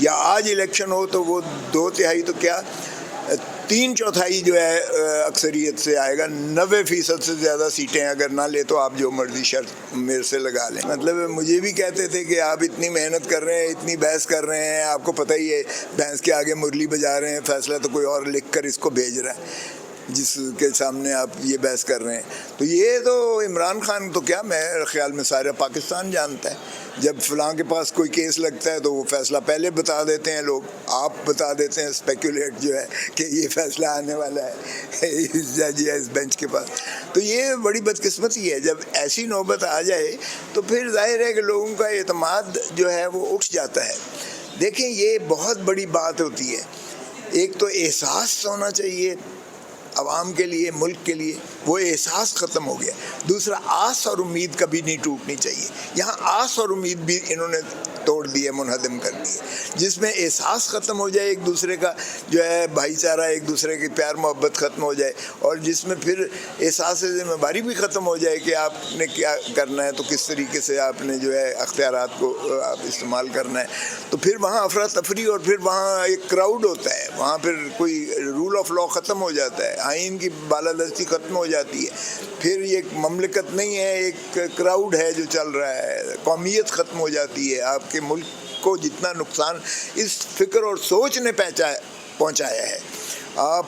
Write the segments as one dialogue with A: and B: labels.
A: یا آج الیکشن ہو تو وہ 2/3 تو کیا 3/4 جو ہے اکثریت سے آئے گا. 90% سے زیادہ سیٹیں اگر نہ لے تو آپ جو مرضی شرط میرے سے لگا لیں. مطلب مجھے بھی کہتے تھے کہ آپ اتنی محنت کر رہے ہیں, اتنی بحث کر رہے ہیں, آپ کو پتہ ہی ہے بحث کے آگے مرلی بجا رہے ہیں, فیصلہ تو کوئی اور لکھ کر اس کو بھیج رہا ہے جس کے سامنے آپ یہ بحث کر رہے ہیں. تو یہ تو عمران خان تو کیا, میرے خیال میں سارا پاکستان جانتا ہے. جب فلاں کے پاس کوئی کیس لگتا ہے تو وہ فیصلہ پہلے بتا دیتے ہیں لوگ, آپ بتا دیتے ہیں اسپیکولیٹ جو ہے کہ یہ فیصلہ آنے والا ہے اس جج یا اس بینچ کے پاس. تو یہ بڑی بدقسمتی ہے. جب ایسی نوبت آ جائے تو پھر ظاہر ہے کہ لوگوں کا اعتماد جو ہے وہ اٹھ جاتا ہے. دیکھیں یہ بہت بڑی بات ہوتی ہے. ایک تو احساس ہونا چاہیے عوام کے لیے, ملک کے لیے, وہ احساس ختم ہو گیا. دوسرا آس اور امید کبھی نہیں ٹوٹنی چاہیے. یہاں آس اور امید بھی انہوں نے توڑ دی ہے, منہدم کر دی ہے. جس میں احساس ختم ہو جائے ایک دوسرے کا جو ہے بھائی چارہ, ایک دوسرے کی پیار محبت ختم ہو جائے, اور جس میں پھر احساس ذمہ داری بھی ختم ہو جائے کہ آپ نے کیا کرنا ہے, تو کس طریقے سے آپ نے جو ہے اختیارات کو آپ استعمال کرنا ہے. تو پھر وہاں افراتفری اور پھر وہاں ایک کراؤڈ ہوتا ہے, وہاں پھر کوئی رول آف لا ختم ہو جاتا ہے, آئین کی بالادستی ختم ہو جاتی ہے. پھر یہ ایک مملکت نہیں ہے, ایک کراؤڈ ہے جو چل رہا ہے. قومیت ختم ہو جاتی ہے. آپ کے ملک کو جتنا نقصان اس فکر اور سوچ نے پہنچایا ہے, آپ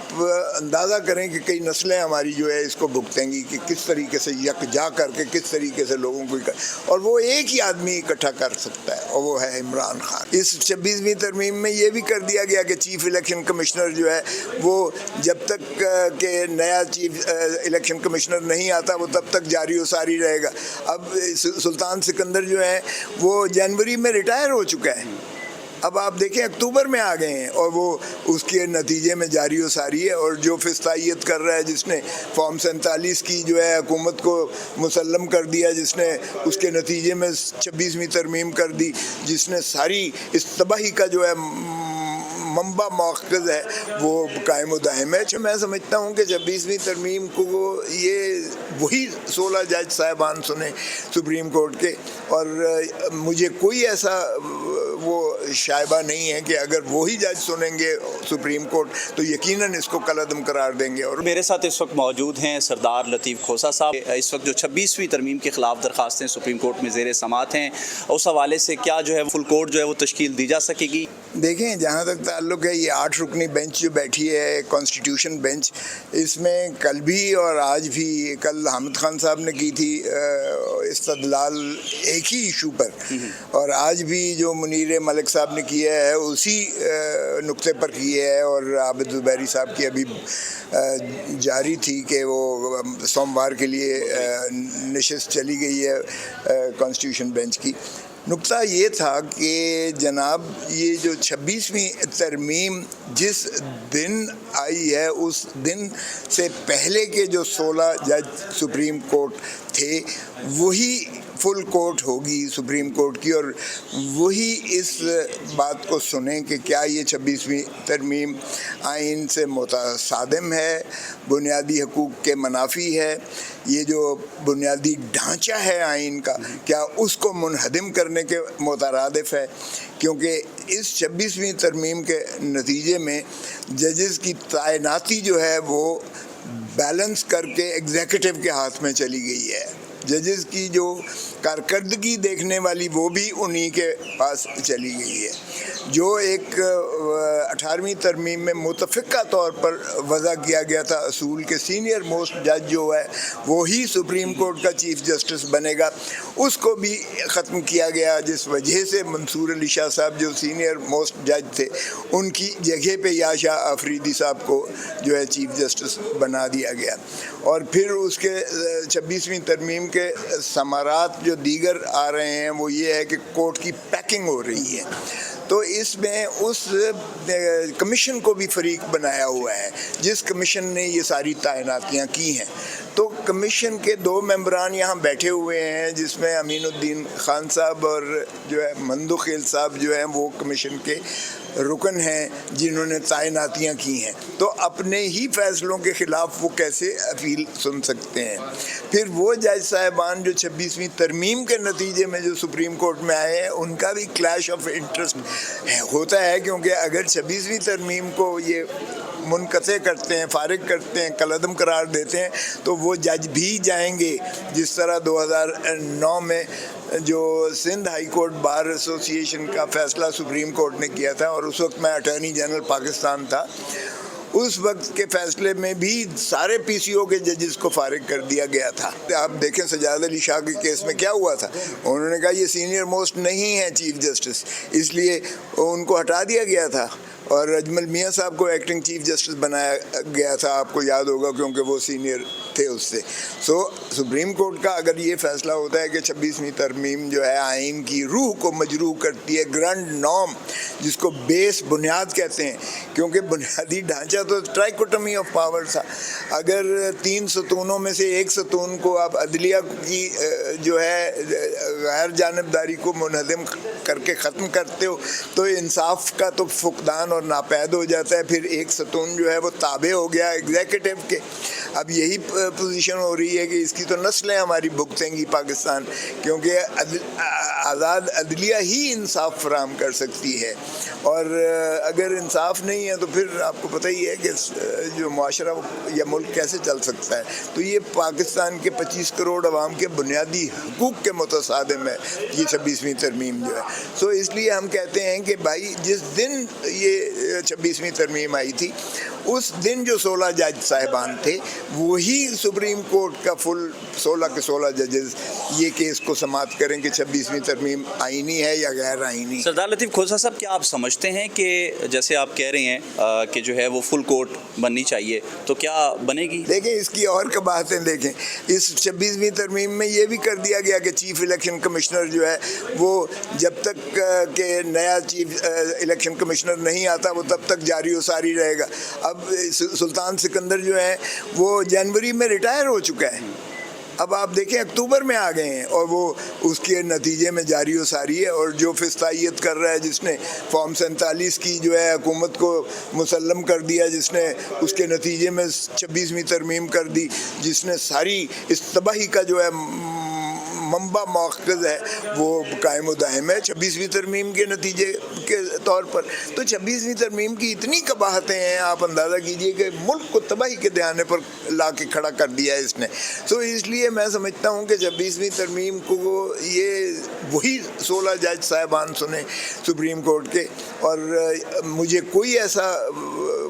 A: اندازہ کریں کہ کئی نسلیں ہماری جو ہے اس کو بھگتیں گی کہ کس طریقے سے یکجا کر کے کس طریقے سے لوگوں کو, اور وہ ایک ہی آدمی اکٹھا کر سکتا ہے اور وہ ہے عمران خان. اس 26ویں ترمیم میں یہ بھی کر دیا گیا کہ چیف الیکشن کمشنر جو ہے وہ جب تک کہ نیا چیف الیکشن کمشنر نہیں آتا وہ تب تک جاری و ساری رہے گا. اب سلطان سکندر جو ہے وہ جنوری میں ریٹائر ہو چکا ہے, اب آپ دیکھیں اکتوبر میں آ گئے ہیں اور وہ اس کے نتیجے میں جاری و ساری ہے. اور جو فستائیت کر رہا ہے, جس نے فارم 47 کی جو ہے حکومت کو مسلم کر دیا, جس نے اس کے نتیجے میں 26ویں ترمیم کر دی, جس نے ساری اس تباہی کا جو ہے منبع مؤخذ ہے وہ قائم و دائم ہے. میں سمجھتا ہوں کہ 26ویں ترمیم کو یہ وہی 16 جج صاحبان سنیں سپریم کورٹ کے, اور مجھے کوئی ایسا وہ شائبہ نہیں ہے کہ اگر وہی جج سنیں گے سپریم کورٹ تو یقیناً اس کو کالعدم قرار دیں گے. اور
B: میرے ساتھ اس وقت موجود ہیں سردار لطیف کھوسہ صاحب. اس وقت جو 26ویں ترمیم کے خلاف درخواستیں سپریم کورٹ میں زیر سماعت ہیں, اس حوالے سے کیا جو ہے فل کورٹ جو ہے وہ تشکیل دی جا سکے گی؟
A: دیکھیں جہاں تک تعلق ہے یہ 8 رکنی بینچ جو بیٹھی ہے کانسٹیٹیوشن بینچ, اس میں کل بھی اور آج بھی, کل حامد خان صاحب نے کی تھی استدلال ایک ہی ایشو پر, اور آج بھی جو منیر ملک صاحب نے کیا ہے اسی نقطے پر کیا ہے, اور عابد زبیری صاحب کی ابھی جاری تھی کہ وہ سوموار کے لیے نشست چلی گئی ہے کانسٹیٹیوشن بینچ کی. نقطہ یہ تھا کہ جناب یہ جو 26ویں ترمیم جس دن آئی ہے اس دن سے پہلے کے جو 16 جج سپریم کورٹ تھے وہی فل کورٹ ہوگی سپریم کورٹ کی, اور وہی اس بات کو سنیں کہ کیا یہ 26ویں ترمیم آئین سے متصادم ہے, بنیادی حقوق کے منافی ہے, یہ جو بنیادی ڈھانچہ ہے آئین کا کیا اس کو منہدم کرنے کے مترادف ہے. کیونکہ اس 26ویں ترمیم کے نتیجے میں ججز کی تعیناتی جو ہے وہ بیلنس کر کے ایگزیکٹو کے ہاتھ میں چلی گئی ہے. ججز کی جو کارکردگی دیکھنے والی وہ بھی انہی کے پاس چلی گئی ہے. جو ایک 18ویں ترمیم میں متفقہ طور پر وضع کیا گیا تھا اصول کے سینئر موسٹ جج جو ہے وہی سپریم کورٹ کا چیف جسٹس بنے گا, اس کو بھی ختم کیا گیا, جس وجہ سے منصور علی شاہ صاحب جو سینئر موسٹ جج تھے ان کی جگہ پہ یاشا آفریدی صاحب کو جو ہے چیف جسٹس بنا دیا گیا. اور پھر اس کے 26ویں ترمیم کے ثمرات جو دیگر آ رہے ہیں وہ یہ ہے کہ کورٹ کی پیکنگ ہو رہی ہے. تو اس میں اس کمیشن کو بھی فریق بنایا ہوا ہے جس کمیشن نے یہ ساری تعیناتیاں کی ہیں. تو تو کمیشن کے 2 ممبران یہاں بیٹھے ہوئے ہیں جس میں امین الدین خان صاحب اور جو ہے مندو خیل صاحب جو ہیں وہ کمیشن کے رکن ہیں جنہوں نے تعیناتیاں کی ہیں. تو اپنے ہی فیصلوں کے خلاف وہ کیسے اپیل سن سکتے ہیں؟ پھر وہ جج صاحبان جو 26ویں ترمیم کے نتیجے میں جو سپریم کورٹ میں آئے ہیں ان کا بھی کلیش آف انٹرسٹ ہوتا ہے، کیونکہ اگر 26ویں ترمیم کو یہ منقطع کرتے ہیں، فارغ کرتے ہیں، کالعدم قرار دیتے ہیں تو وہ جج بھی جائیں گے، جس طرح 2009 میں جو سندھ ہائی کورٹ بار ایسوسی ایشن کا فیصلہ سپریم کورٹ نے کیا تھا، اور اس وقت میں اٹارنی جنرل پاکستان تھا. اس وقت کے فیصلے میں بھی سارے پی سی او کے ججز کو فارغ کر دیا گیا تھا. آپ دیکھیں سجاد علی شاہ کے کیس میں کیا ہوا تھا، انہوں نے کہا یہ سینئر موسٹ نہیں ہے چیف جسٹس، اس لیے ان کو ہٹا دیا گیا تھا، اور اجمل میاں صاحب کو ایکٹنگ چیف جسٹس بنایا گیا تھا، آپ کو یاد ہوگا کیونکہ وہ سینئر تھے اس سے. سپریم کورٹ کا اگر یہ فیصلہ ہوتا ہے کہ 26ویں ترمیم جو ہے آئین کی روح کو مجروح کرتی ہے، گرانڈ نارم جس کو بیس بنیاد کہتے ہیں، کیونکہ بنیادی ڈھانچہ تو ٹرائکوٹمی آف پاور تھا. اگر 3 ستونوں میں سے ایک ستون کو آپ عدلیہ کی جو ہے غیر جانبداری کو منہدم کر کے ختم کرتے ہو تو انصاف کا تو فقدان اور ناپید ہو جاتا ہے. پھر ایک ستون جو ہے وہ تابع ہو گیا ایگزیکٹو کے. اب یہی پوزیشن ہو رہی ہے کہ اس کی تو نسلیں ہماری بھگتیں گی پاکستان، کیونکہ آزاد عدلیہ ہی انصاف فراہم کر سکتی ہے، اور اگر انصاف نہیں ہے تو پھر آپ کو پتہ ہی ہے کہ جو معاشرہ یا ملک کیسے چل سکتا ہے. تو یہ پاکستان کے 25 کروڑ عوام کے بنیادی حقوق کے متصادم ہے یہ 26ویں ترمیم جو ہے. سو اس لیے ہم کہتے ہیں کہ بھائی جس دن یہ 26ویں ترمیم آئی تھی اس دن جو 16 جج صاحبان تھے وہی سپریم کورٹ کا فل 16 کے 16 ججز یہ کیس کو سماعت کریں کہ 26ویں ترمیم آئینی ہے یا غیر آئینی.
B: سردار لطیف کھوسہ صاحب، کیا آپ سمجھتے ہیں کہ جیسے آپ کہہ رہے ہیں کہ جو ہے وہ فل کورٹ بننی چاہیے، تو کیا بنے گی؟
A: دیکھیں اس کی اور باتیں دیکھیں، اس 26ویں ترمیم میں یہ بھی کر دیا گیا کہ چیف الیکشن کمشنر جو ہے وہ جب تک کہ نیا چیف الیکشن کمشنر نہیں آتا وہ تب تک جاری و ساری رہے گا. اب سلطان سکندر جو ہے وہ جنوری میں ریٹائر ہو چکا ہے، اب آپ دیکھیں اکتوبر میں آ گئے ہیں اور وہ اس کے نتیجے میں جاری و ساری ہے. اور جو فستائیت کر رہا ہے، جس نے فارم 47 کی جو ہے حکومت کو مسلم کر دیا، جس نے اس کے نتیجے میں 26ویں ترمیم کر دی، جس نے ساری اس تباہی کا جو ہے منبع مؤخذ ہے وہ قائم و دائم ہے 26ویں ترمیم کے نتیجے کے طور پر. تو 26ویں ترمیم کی اتنی قباحتیں ہیں، آپ اندازہ کیجئے کہ ملک کو تباہی کے دہانے پر لا کے کھڑا کر دیا ہے اس نے. تو اس لیے میں سمجھتا ہوں کہ 26ویں ترمیم کو یہ وہی 16 جج صاحبان سنیں سپریم کورٹ کے، اور مجھے کوئی ایسا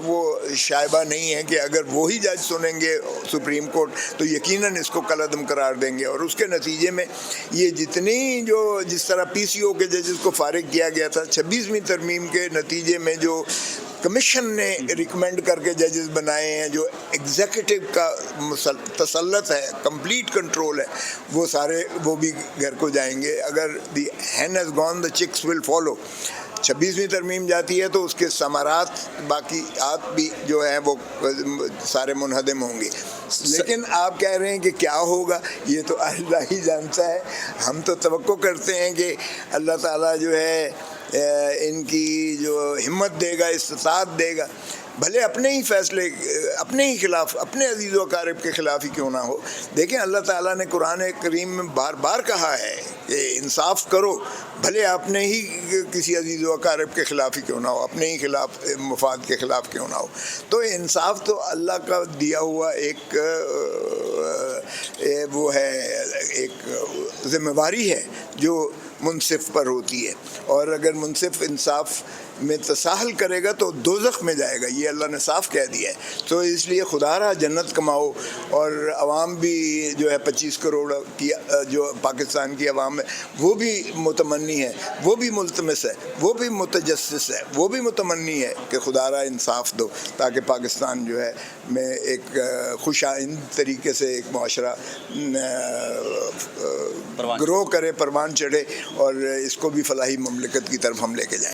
A: وہ شائبہ نہیں ہے کہ اگر وہی جج سنیں گے سپریم کورٹ تو یقیناً اس کو کالعدم قرار دیں گے، اور اس کے نتیجے میں یہ جتنی جس طرح پی سی او کے ججز کو فارغ کیا گیا تھا 26ویں ترمیم کے نتیجے میں جو کمیشن نے ریکمینڈ کر کے ججز بنائے ہیں، جو ایگزیکٹو کا تسلط ہے، کمپلیٹ کنٹرول ہے، وہ سارے وہ بھی گھر کو جائیں گے. اگر the hen has gone the chicks will follow. 26ویں ترمیم جاتی ہے تو اس کے ثمرات باقیات بھی جو ہیں وہ سارے منہدم ہوں گے. لیکن آپ کہہ رہے ہیں کہ کیا ہوگا، یہ تو اللہ ہی جانتا ہے. ہم تو توقع کرتے ہیں کہ اللہ تعالیٰ جو ہے ان کی جو ہمت دے گا، استطاعت دے گا، بھلے اپنے ہی فیصلے اپنے ہی خلاف، اپنے عزیز و اقارب کے خلاف ہی کیوں نہ ہو. دیکھیں اللہ تعالیٰ نے قرآن کریم میں بار بار کہا ہے کہ انصاف کرو، بھلے اپنے ہی کسی عزیز و اقارب کے خلاف ہی کیوں نہ ہو، اپنے ہی خلاف مفاد کے خلاف کیوں نہ ہو. تو انصاف تو اللہ کا دیا ہوا ایک وہ ہے، ایک ذمہ داری ہے جو منصف پر ہوتی ہے، اور اگر منصف انصاف میں تساہل کرے گا تو دوزخ میں جائے گا، یہ اللہ نے صاف کہہ دیا ہے. تو اس لیے خدا را جنت کماؤ، اور عوام بھی جو ہے 25 کروڑ کی جو پاکستان کی عوام ہے وہ بھی متمنی ہے، وہ بھی ملتمس ہے، وہ بھی متجسس ہے، وہ بھی متمنی ہے کہ خدا را انصاف دو، تاکہ پاکستان جو ہے میں ایک خوش آئند طریقے سے ایک معاشرہ گرو کرے، پروان چڑھے، اور اس کو بھی فلاحی مملکت کی طرف ہم لے کے جائیں.